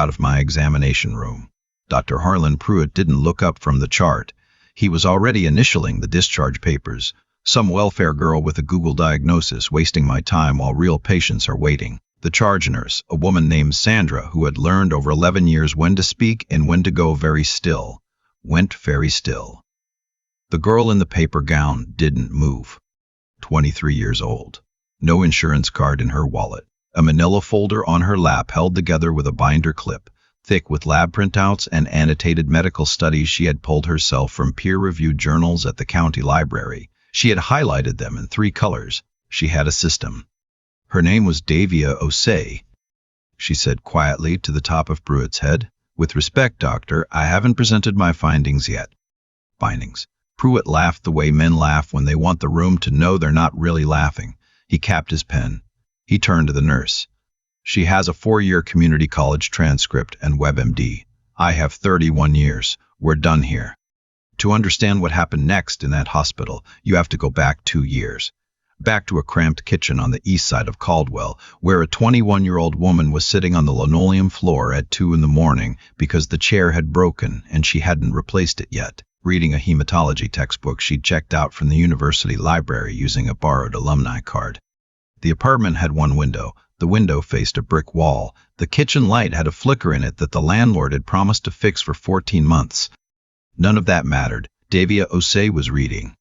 out of my examination room. Dr. Harlan Pruitt didn't look up from the chart. He was already initialing the discharge papers. Some welfare girl with a Google diagnosis wasting my time while real patients are waiting. The charge nurse, a woman named Sandra, who had learned over 11 years when to speak and when to go very still, went very still. The girl in the paper gown didn't move. 23 years old. No insurance card in her wallet. A manila folder on her lap held together with a binder clip, thick with lab printouts and annotated medical studies she had pulled herself from peer-reviewed journals at the county library. She had highlighted them in 3 colors. She had a system. Her name was Davia Osei. She said quietly to the top of Pruitt's head, "With respect, doctor, I haven't presented my findings yet." Findings. Pruitt laughed the way men laugh when they want the room to know they're not really laughing. He capped his pen. He turned to the nurse. "She has a 4-year community college transcript and WebMD. I have 31 years. We're done here." To understand what happened next in that hospital, you have to go back 2 years. Back to a cramped kitchen on the east side of Caldwell, where a 21-year-old woman was sitting on the linoleum floor at 2 in the morning because the chair had broken and she hadn't replaced it yet, reading a hematology textbook she'd checked out from the university library using a borrowed alumni card. The apartment had 1 window. The window faced a brick wall. The kitchen light had a flicker in it that the landlord had promised to fix for 14 months. None of that mattered. Davia Osei was reading.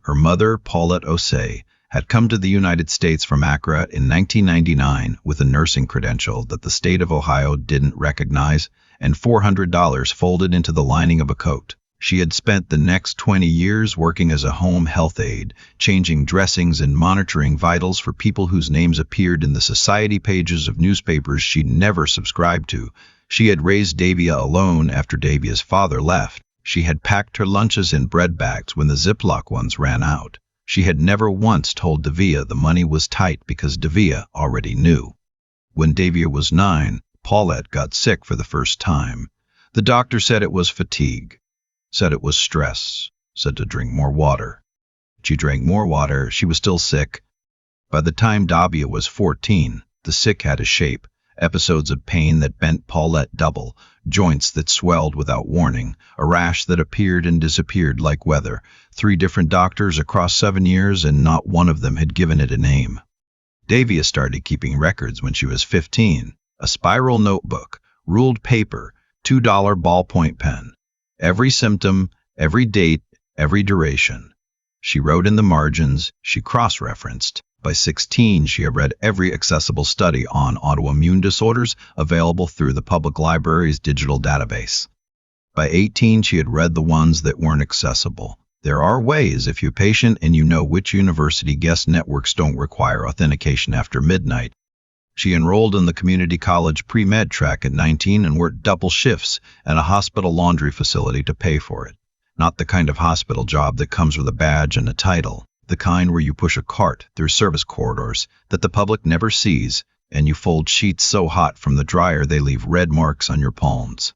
Her mother, Paulette Osei, had come to the United States from Accra in 1999 with a nursing credential that the state of Ohio didn't recognize and $400 folded into the lining of a coat. She had spent the next 20 years working as a home health aide, changing dressings and monitoring vitals for people whose names appeared in the society pages of newspapers she'd never subscribed to. She had raised Davia alone after Davia's father left. She had packed her lunches in bread bags when the Ziploc ones ran out. She had never once told Davia the money was tight because Davia already knew. When Davia was 9, Paulette got sick for the first time. The doctor said it was fatigue. Said it was stress, said to drink more water. She drank more water, she was still sick. By the time Davia was 14, the sick had a shape, episodes of pain that bent Paulette double, joints that swelled without warning, a rash that appeared and disappeared like weather, 3 different doctors across 7 years and not one of them had given it a name. Davia started keeping records when she was 15, a spiral notebook, ruled paper, $2 ballpoint pen. Every symptom, every date, every duration. She wrote in the margins, she cross-referenced. By 16, she had read every accessible study on autoimmune disorders available through the public library's digital database. By 18, she had read the ones that weren't accessible. There are ways if you're patient and you know which university guest networks don't require authentication after midnight. She enrolled in the community college pre-med track at 19 and worked double shifts at a hospital laundry facility to pay for it. Not the kind of hospital job that comes with a badge and a title, the kind where you push a cart through service corridors that the public never sees, and you fold sheets so hot from the dryer they leave red marks on your palms.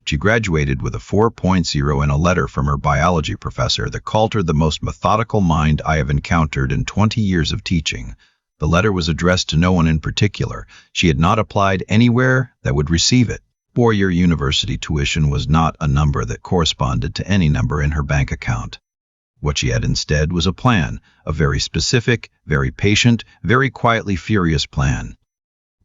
She graduated with a 4.0 and a letter from her biology professor that called her the most methodical mind I have encountered in 20 years of teaching. The letter was addressed to no one in particular. She had not applied anywhere that would receive it. 4-year university tuition was not a number that corresponded to any number in her bank account. What she had instead was a plan, a very specific, very patient, very quietly furious plan.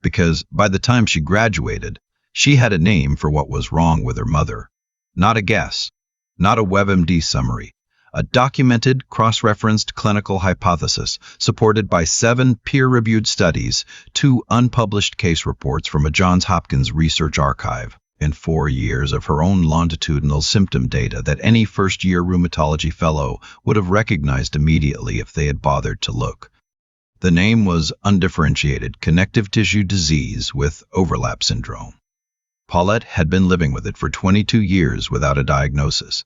Because by the time she graduated, she had a name for what was wrong with her mother. Not a guess, not a WebMD summary. A documented, cross-referenced clinical hypothesis supported by 7 peer-reviewed studies, 2 unpublished case reports from a Johns Hopkins research archive, and 4 years of her own longitudinal symptom data that any first-year rheumatology fellow would have recognized immediately if they had bothered to look. The name was undifferentiated connective tissue disease with overlap syndrome. Paulette had been living with it for 22 years without a diagnosis.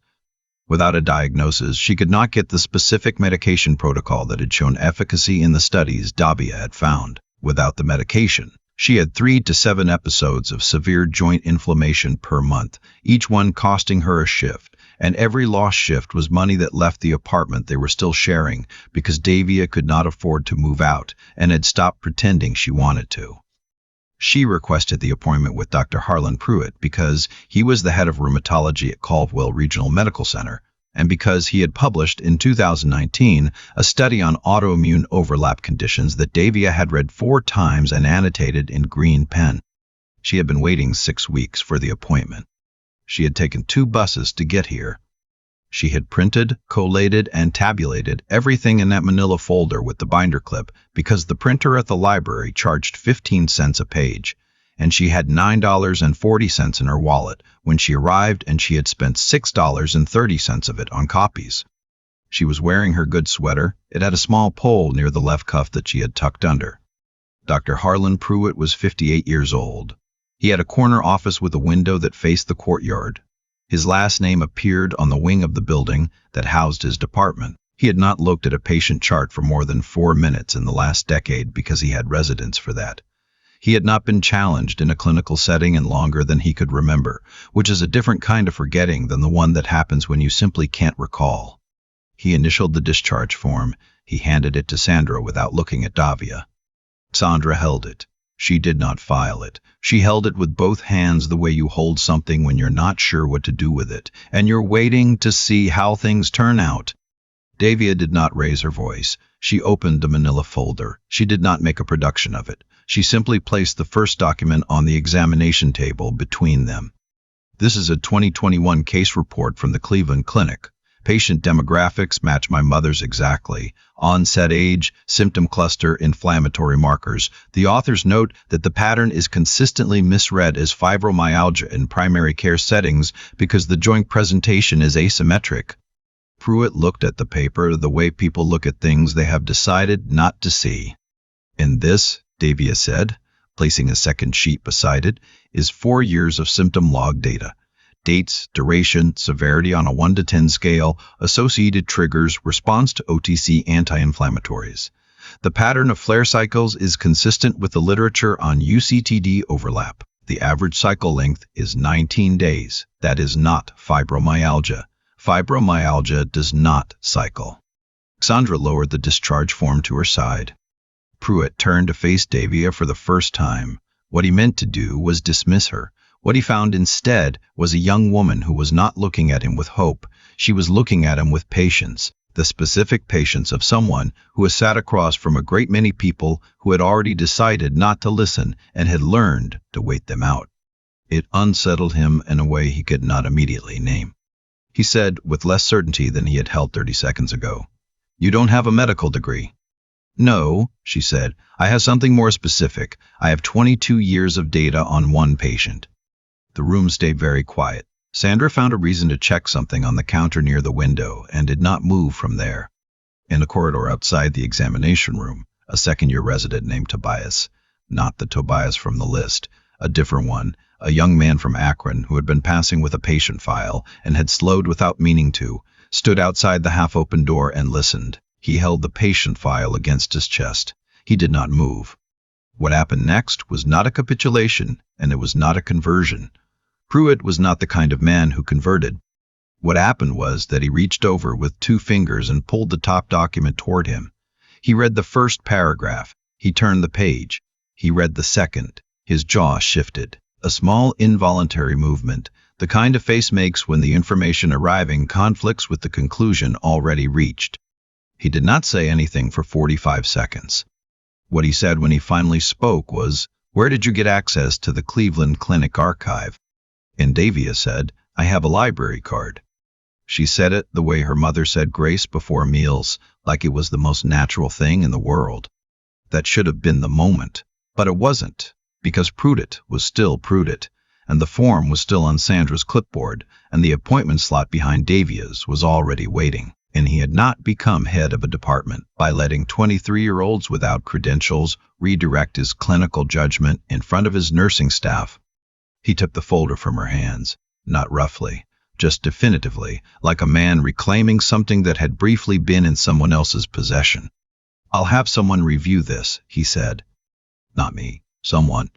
Without a diagnosis, she could not get the specific medication protocol that had shown efficacy in the studies Davia had found. Without the medication, she had 3 to 7 episodes of severe joint inflammation per month, each one costing her a shift, and every lost shift was money that left the apartment they were still sharing because Davia could not afford to move out and had stopped pretending she wanted to. She requested the appointment with Dr. Harlan Pruitt because he was the head of rheumatology at Caldwell Regional Medical Center, and because he had published in 2019 a study on autoimmune overlap conditions that Davia had read 4 times and annotated in green pen. She had been waiting 6 weeks for the appointment. She had taken 2 buses to get here. She had printed, collated, and tabulated everything in that manila folder with the binder clip because the printer at the library charged 15 cents a page, and she had $9.40 in her wallet when she arrived, and she had spent $6.30 of it on copies. She was wearing her good sweater. It had a small pole near the left cuff that she had tucked under. Dr. Harlan Pruitt was 58 years old. He had a corner office with a window that faced the courtyard. His last name appeared on the wing of the building that housed his department. He had not looked at a patient chart for more than 4 minutes in the last decade because he had residence for that. He had not been challenged in a clinical setting in longer than he could remember, which is a different kind of forgetting than the one that happens when you simply can't recall. He initialed the discharge form. He handed it to Sandra without looking at Davia. Sandra held it. She did not file it. She held it with both hands the way you hold something when you're not sure what to do with it, and you're waiting to see how things turn out. Davia did not raise her voice. She opened the manila folder. She did not make a production of it. She simply placed the first document on the examination table between them. This is a 2021 case report from the Cleveland Clinic. Patient demographics match my mother's exactly. Onset age, symptom cluster, inflammatory markers. The authors note that the pattern is consistently misread as fibromyalgia in primary care settings because the joint presentation is asymmetric. Pruitt looked at the paper the way people look at things they have decided not to see. In this, Davia said, placing a second sheet beside it, is 4 years of symptom log data. Dates, duration, severity on a 1 to 10 scale, associated triggers, response to OTC anti-inflammatories. The pattern of flare cycles is consistent with the literature on UCTD overlap. The average cycle length is 19 days. That is not fibromyalgia. Fibromyalgia does not cycle. Sandra lowered the discharge form to her side. Pruitt turned to face Davia for the first time. What he meant to do was dismiss her. What he found instead was a young woman who was not looking at him with hope. She was looking at him with patience, the specific patience of someone who has sat across from a great many people who had already decided not to listen and had learned to wait them out. It unsettled him in a way he could not immediately name. He said, with less certainty than he had held 30 seconds ago, "You don't have a medical degree." "No," she said. "I have something more specific. I have 22 years of data on one patient." The room stayed very quiet. Sandra found a reason to check something on the counter near the window and did not move from there. In the corridor outside the examination room, a second-year resident named Tobias, not the Tobias from the list, a different one, a young man from Akron who had been passing with a patient file and had slowed without meaning to, stood outside the half-open door and listened. He held the patient file against his chest. He did not move. What happened next was not a capitulation, and it was not a conversion. Pruitt was not the kind of man who converted. What happened was that he reached over with 2 fingers and pulled the top document toward him. He read the first paragraph. He turned the page. He read the second. His jaw shifted. A small involuntary movement, the kind a face makes when the information arriving conflicts with the conclusion already reached. He did not say anything for 45 seconds. What he said when he finally spoke was, "Where did you get access to the Cleveland Clinic archive?" And Davia said, "I have a library card." She said it the way her mother said grace before meals, like it was the most natural thing in the world. That should have been the moment, but it wasn't, because Pruitt was still Pruitt, and the form was still on Sandra's clipboard, and the appointment slot behind Davia's was already waiting. And he had not become head of a department by letting 23-year-olds without credentials redirect his clinical judgment in front of his nursing staff. He took the folder from her hands, not roughly, just definitively, like a man reclaiming something that had briefly been in someone else's possession. "I'll have someone review this," he said. "Not me, someone.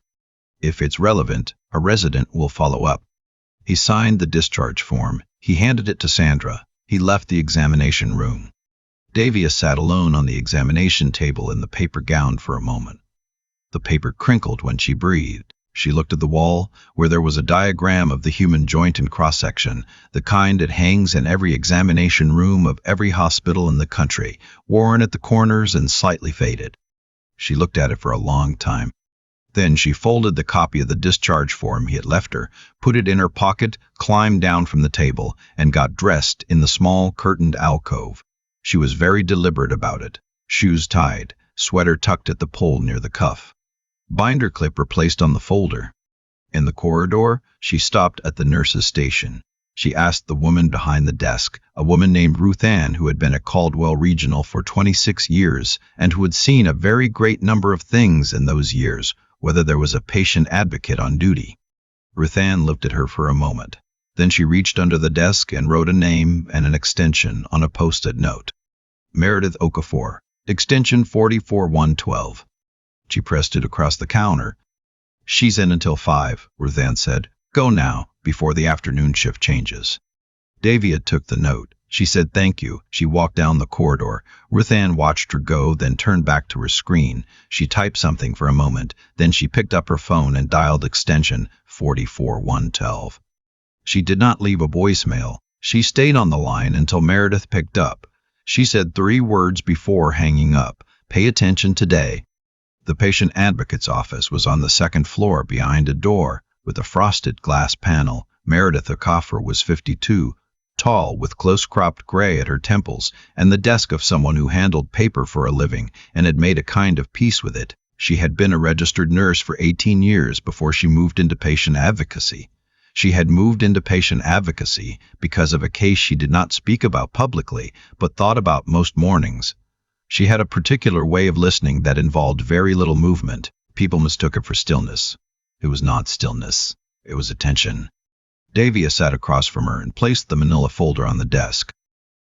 If it's relevant, a resident will follow up." He signed the discharge form. He handed it to Sandra. He left the examination room. Davia sat alone on the examination table in the paper gown for a moment. The paper crinkled when she breathed. She looked at the wall, where there was a diagram of the human joint in cross-section, the kind that hangs in every examination room of every hospital in the country, worn at the corners and slightly faded. She looked at it for a long time. Then she folded the copy of the discharge form he had left her, put it in her pocket, climbed down from the table, and got dressed in the small curtained alcove. She was very deliberate about it. Shoes tied, sweater tucked at the pull near the cuff. Binder clip replaced on the folder. In the corridor, she stopped at the nurse's station. She asked the woman behind the desk, a woman named Ruth Ann who had been at Caldwell Regional for 26 years and who had seen a very great number of things in those years, whether there was a patient advocate on duty. Ruth Ann looked at her for a moment. Then she reached under the desk and wrote a name and an extension on a post-it note. Meredith Okafor, extension 44112. She pressed it across the counter. "She's in until 5, Ruth Ann said. "Go now, before the afternoon shift changes." Davia took the note. She said thank you. She walked down the corridor. Ruth Ann watched her go, then turned back to her screen. She typed something for a moment. Then she picked up her phone and dialed extension 44112. She did not leave a voicemail. She stayed on the line until Meredith picked up. She said 3 words before hanging up. "Pay attention today." The patient advocate's office was on the 2nd floor behind a door with a frosted glass panel. Meredith Okafor was 52, tall with close-cropped gray at her temples, and the desk of someone who handled paper for a living and had made a kind of peace with it. She had been a registered nurse for 18 years before she moved into patient advocacy. She had moved into patient advocacy because of a case she did not speak about publicly, but thought about most mornings. She had a particular way of listening that involved very little movement. People mistook it for stillness. It was not stillness. It was attention. Davia sat across from her and placed the manila folder on the desk.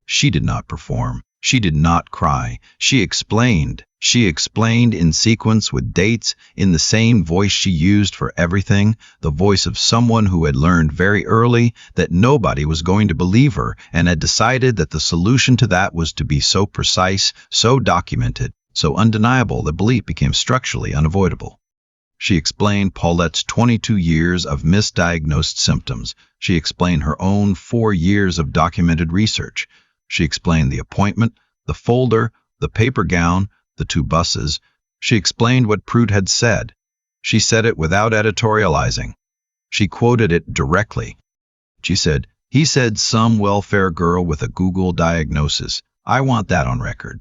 She did not perform. She did not cry. She explained. She explained in sequence with dates, in the same voice she used for everything, the voice of someone who had learned very early that nobody was going to believe her and had decided that the solution to that was to be so precise, so documented, so undeniable that belief became structurally unavoidable. She explained Paulette's 22 years of misdiagnosed symptoms. She explained her own 4 years of documented research. She explained the appointment, the folder, the paper gown, the 2 buses. She explained what Prout had said. She said it without editorializing. She quoted it directly. She said, "He said some welfare girl with a Google diagnosis. I want that on record."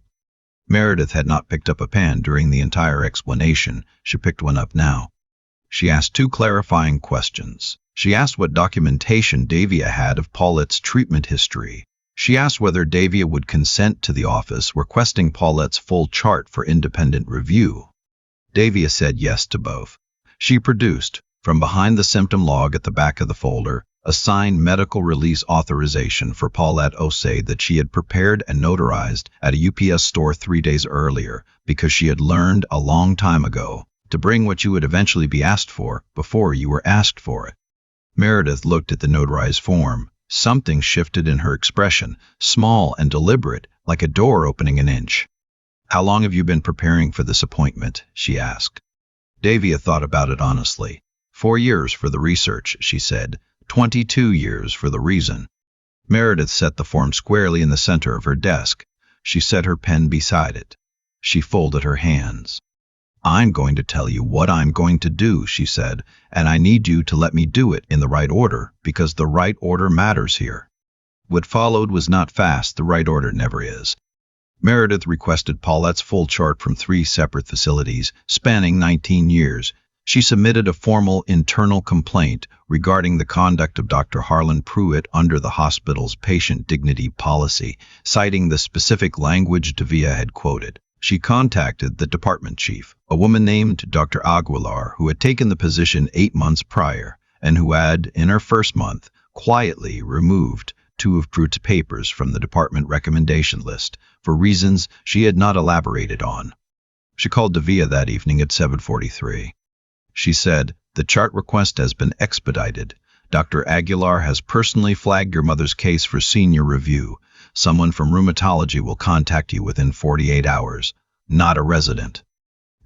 Meredith had not picked up a pen during the entire explanation. She picked one up now. She asked 2 clarifying questions. She asked what documentation Davia had of Paulette's treatment history. She asked whether Davia would consent to the office requesting Paulette's full chart for independent review. Davia said yes to both. She produced, from behind the symptom log at the back of the folder, a signed medical release authorization for Paulette Osei that she had prepared and notarized at a UPS store 3 days earlier because she had learned a long time ago to bring what you would eventually be asked for before you were asked for it. Meredith looked at the notarized form. Something shifted in her expression, small and deliberate, like a door opening an inch. "How long have you been preparing for this appointment?" she asked. Davia thought about it honestly. 4 years for the research, she said. 22 years for the reason. Meredith set the form squarely in the center of her desk. She set her pen beside it. She folded her hands. "I'm going to tell you what I'm going to do," she said, "and I need you to let me do it in the right order, because the right order matters here." What followed was not fast. The right order never is. Meredith requested Paulette's full chart from 3 separate facilities, spanning 19 years. She submitted a formal internal complaint regarding the conduct of Dr. Harlan Pruitt under the hospital's patient dignity policy, citing the specific language Davia had quoted. She contacted the department chief, a woman named Dr. Aguilar, who had taken the position 8 months prior, and who had, in her first month, quietly removed 2 of Pruitt's papers from the department recommendation list for reasons she had not elaborated on. She called Davia that evening at 7:43. She said, "The chart request has been expedited. Dr. Aguilar has personally flagged your mother's case for senior review. Someone from rheumatology will contact you within 48 hours, not a resident."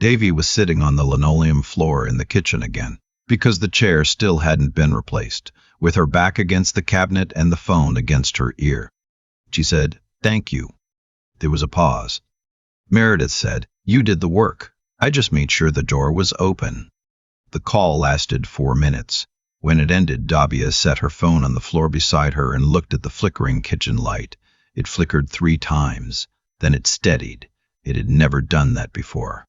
Davy was sitting on the linoleum floor in the kitchen again, because the chair still hadn't been replaced, with her back against the cabinet and the phone against her ear. She said, "Thank you." There was a pause. Meredith said, "You did the work. I just made sure the door was open." The call lasted 4 minutes. When it ended, Davia set her phone on the floor beside her and looked at the flickering kitchen light. It flickered 3 times. Then it steadied. It had never done that before.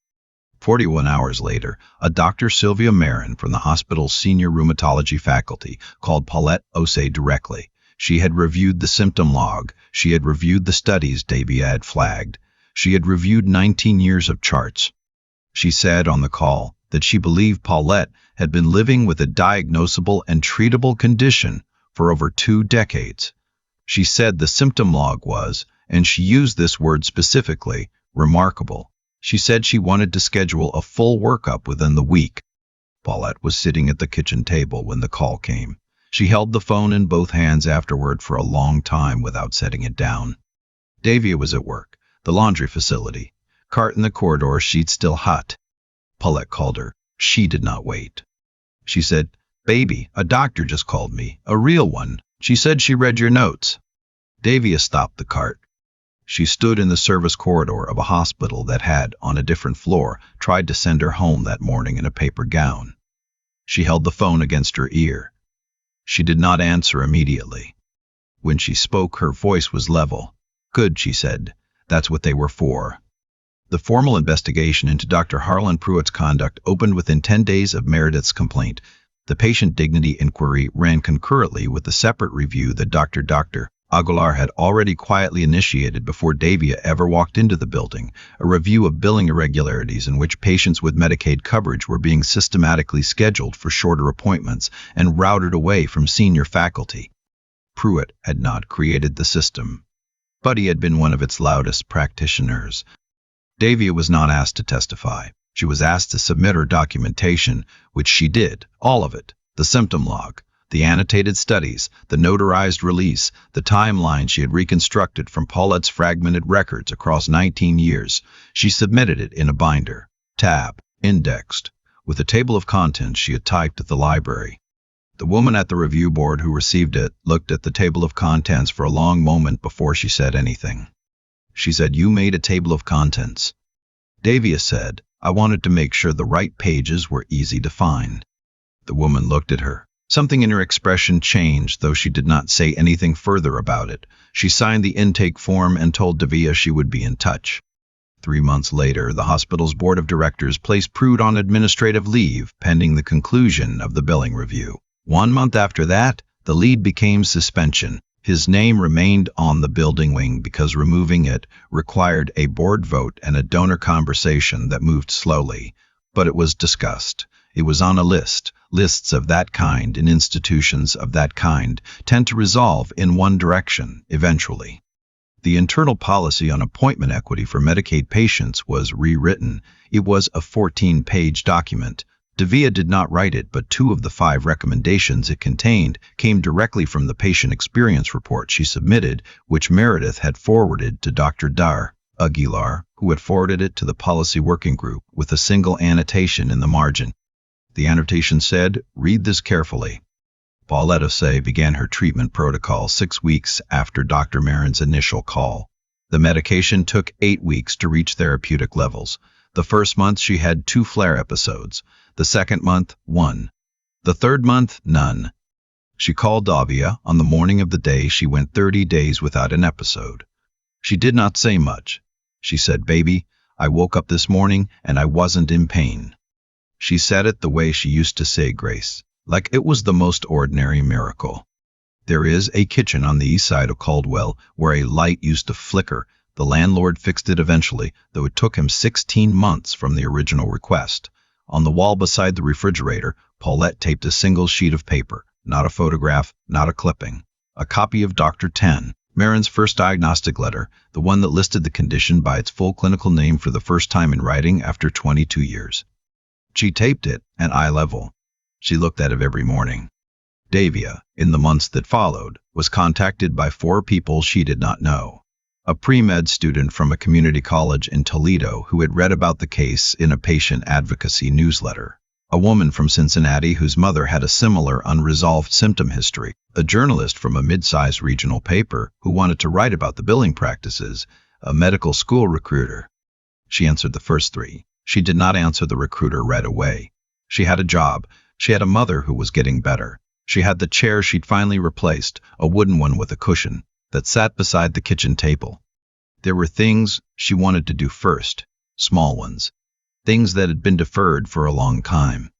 41 hours later, a Dr. Sylvia Marin from the hospital's senior rheumatology faculty called Paulette Osei directly. She had reviewed the symptom log. She had reviewed the studies Davia had flagged. She had reviewed 19 years of charts. She said on the call that she believed Paulette had been living with a diagnosable and treatable condition for over 2 decades. She said the symptom log was, and she used this word specifically, remarkable. She said she wanted to schedule a full workup within the week. Paulette was sitting at the kitchen table when the call came. She held the phone in both hands afterward for a long time without setting it down. Davia was at work, the laundry facility. Cart in the corridor, sheet still hot. Paulette called her. She did not wait. She said, "Baby, a doctor just called me, a real one. She said she read your notes." Davia stopped the cart. She stood in the service corridor of a hospital that had, on a different floor, tried to send her home that morning in a paper gown. She held the phone against her ear. She did not answer immediately. When she spoke, her voice was level. "Good," she said. "That's what they were for." The formal investigation into Dr. Harlan Pruitt's conduct opened within 10 days of Meredith's complaint. The patient dignity inquiry ran concurrently with the separate review that Dr. Aguilar had already quietly initiated before Davia ever walked into the building, a review of billing irregularities in which patients with Medicaid coverage were being systematically scheduled for shorter appointments and routed away from senior faculty. Pruitt had not created the system, but he had been one of its loudest practitioners. Davia was not asked to testify. She was asked to submit her documentation, which she did, all of it, the symptom log, the annotated studies, the notarized release, the timeline she had reconstructed from Paulette's fragmented records across 19 years. She submitted it in a binder, tab, indexed, with a table of contents she had typed at the library. The woman at the review board who received it looked at the table of contents for a long moment before she said anything. She said, "You made a table of contents." Davia said, "I wanted to make sure the right pages were easy to find." The woman looked at her. Something in her expression changed, though she did not say anything further about it. She signed the intake form and told Davia she would be in touch. 3 months later, the hospital's board of directors placed Pruitt on administrative leave pending the conclusion of the billing review. 1 month after that, the leave became suspension. His name remained on the building wing because removing it required a board vote and a donor conversation that moved slowly, but it was discussed. It was on a list. Lists of that kind in institutions of that kind tend to resolve in one direction, eventually. The internal policy on appointment equity for Medicaid patients was rewritten. It was a 14-page document. Davia did not write it, but 2 of the 5 recommendations it contained came directly from the patient experience report she submitted, which Meredith had forwarded to Dr. Aguilar, who had forwarded it to the policy working group with a single annotation in the margin. The annotation said, "Read this carefully." Paulette Osei began her treatment protocol 6 weeks after Dr. Marin's initial call. The medication took 8 weeks to reach therapeutic levels. The first month she had 2 flare episodes. The second month, 1. The third month, none. She called Davia on the morning of the day she went 30 days without an episode. She did not say much. She said, "Baby, I woke up this morning and I wasn't in pain." She said it the way she used to say grace, like it was the most ordinary miracle. There is a kitchen on the east side of Caldwell where a light used to flicker. The landlord fixed it eventually, though it took him 16 months from the original request. On the wall beside the refrigerator, Paulette taped a single sheet of paper, not a photograph, not a clipping. A copy of Dr. Marin's first diagnostic letter, the one that listed the condition by its full clinical name for the first time in writing after 22 years. She taped it at eye level. She looked at it every morning. Davia, in the months that followed, was contacted by 4 people she did not know. a pre-med student from a community college in Toledo who had read about the case in a patient advocacy newsletter, a woman from Cincinnati whose mother had a similar unresolved symptom history, a journalist from a mid-sized regional paper who wanted to write about the billing practices, a medical school recruiter. She answered the first three. She did not answer the recruiter right away. She had a job. She had a mother who was getting better. She had the chair she'd finally replaced, a wooden one with a cushion, that sat beside the kitchen table. There were things she wanted to do first, small ones, things that had been deferred for a long time.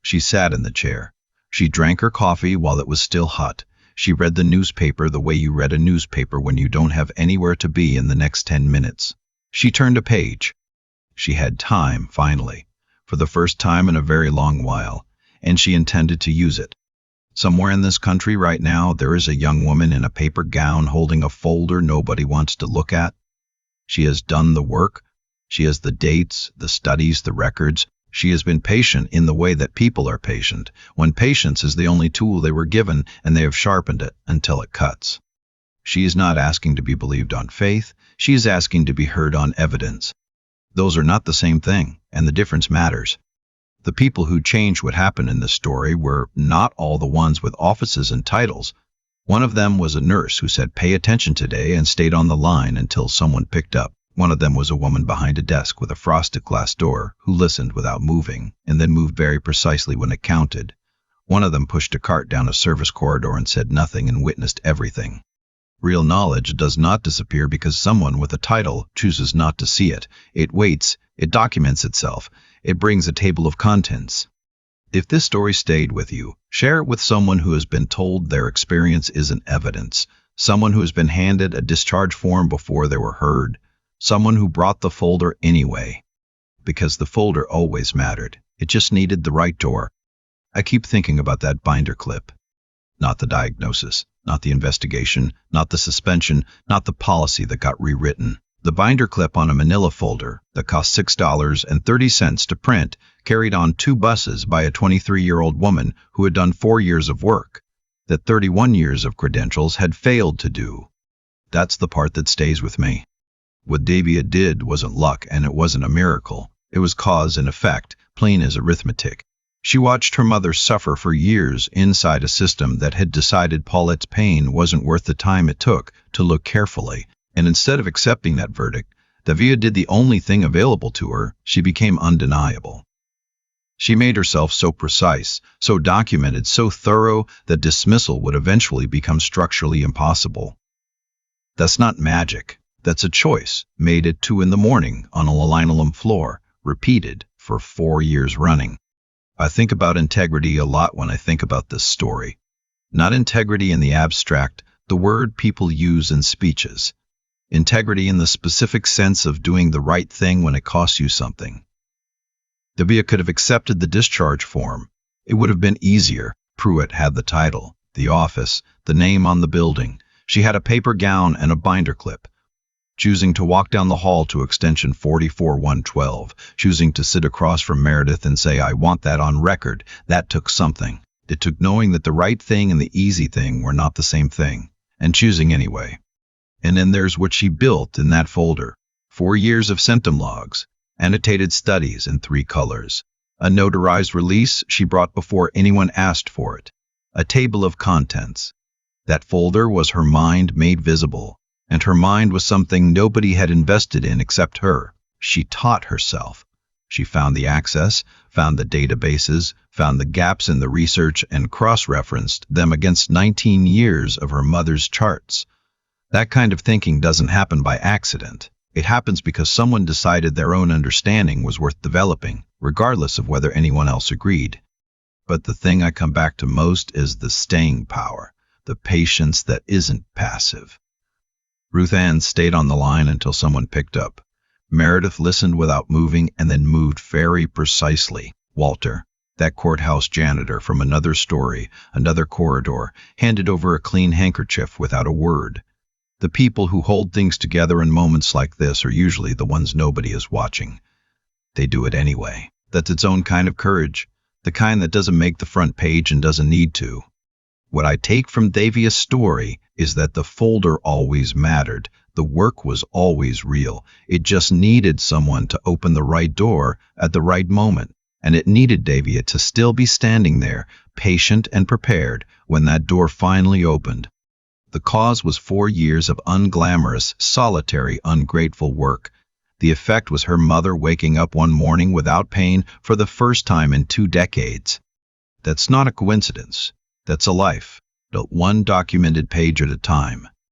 She sat in the chair. She drank her coffee while it was still hot. She read the newspaper the way you read a newspaper when you don't have anywhere to be in the next 10 minutes. She turned a page. She had time, finally, for the first time in a very long while, and she intended to use it. Somewhere in this country right now, there is a young woman in a paper gown holding a folder nobody wants to look at. She has done the work. She has the dates, the studies, the records. She has been patient in the way that people are patient, when patience is the only tool they were given and they have sharpened it until it cuts. She is not asking to be believed on faith. She is asking to be heard on evidence. Those are not the same thing, and the difference matters. The people who changed what happened in this story were not all the ones with offices and titles. One of them was a nurse who said, "Pay attention today," and stayed on the line until someone picked up. One of them was a woman behind a desk with a frosted glass door who listened without moving, and then moved very precisely when it counted. One of them pushed a cart down a service corridor and said nothing and witnessed everything. Real knowledge does not disappear because someone with a title chooses not to see it. It waits, it documents itself, it brings a table of contents. If this story stayed with you, share it with someone who has been told their experience isn't evidence, someone who has been handed a discharge form before they were heard, someone who brought the folder anyway. Because the folder always mattered. It just needed the right door. I keep thinking about that binder clip. Not the diagnosis, not the investigation, not the suspension, not the policy that got rewritten. The binder clip on a manila folder that cost $6.30 to print, carried on 2 buses by a 23-year-old woman who had done 4 years of work, that 31 years of credentials had failed to do. That's the part that stays with me. What Davia did wasn't luck, and it wasn't a miracle. It was cause and effect, plain as arithmetic. She watched her mother suffer for years inside a system that had decided Paulette's pain wasn't worth the time it took to look carefully, and instead of accepting that verdict, Davia did the only thing available to her. She became undeniable. She made herself so precise, so documented, so thorough that dismissal would eventually become structurally impossible. That's not magic. That's a choice, made at 2 a.m. on a linoleum floor, repeated for 4 years running. I think about integrity a lot when I think about this story. Not integrity in the abstract, the word people use in speeches. Integrity in the specific sense of doing the right thing when it costs you something. Davia could have accepted the discharge form. It would have been easier. Pruitt had the title, the office, the name on the building. She had a paper gown and a binder clip. Choosing to walk down the hall to extension 44112, choosing to sit across from Meredith and say, "I want that on record," that took something. It took knowing that the right thing and the easy thing were not the same thing, and choosing anyway. And then there's what she built in that folder. 4 years of symptom logs, annotated studies in 3 colors, a notarized release she brought before anyone asked for it, a table of contents. That folder was her mind made visible. And her mind was something nobody had invested in except her. She taught herself. She found the access, found the databases, found the gaps in the research, and cross-referenced them against 19 years of her mother's charts. That kind of thinking doesn't happen by accident. It happens because someone decided their own understanding was worth developing, regardless of whether anyone else agreed. But the thing I come back to most is the staying power, the patience that isn't passive. Ruth Ann stayed on the line until someone picked up. Meredith listened without moving and then moved very precisely. Walter, that courthouse janitor from another story, another corridor, handed over a clean handkerchief without a word. The people who hold things together in moments like this are usually the ones nobody is watching. They do it anyway. That's its own kind of courage, the kind that doesn't make the front page and doesn't need to. What I take from Davia's story is that the folder always mattered, The work was always real. It just needed someone to open the right door at the right moment. And it needed Davia to still be standing there, patient and prepared, when that door finally opened. The cause was 4 years of unglamorous, solitary, ungrateful work. The effect was her mother waking up one morning without pain for the first time in 2 decades. That's not a coincidence. That's a life, built one documented page at a time.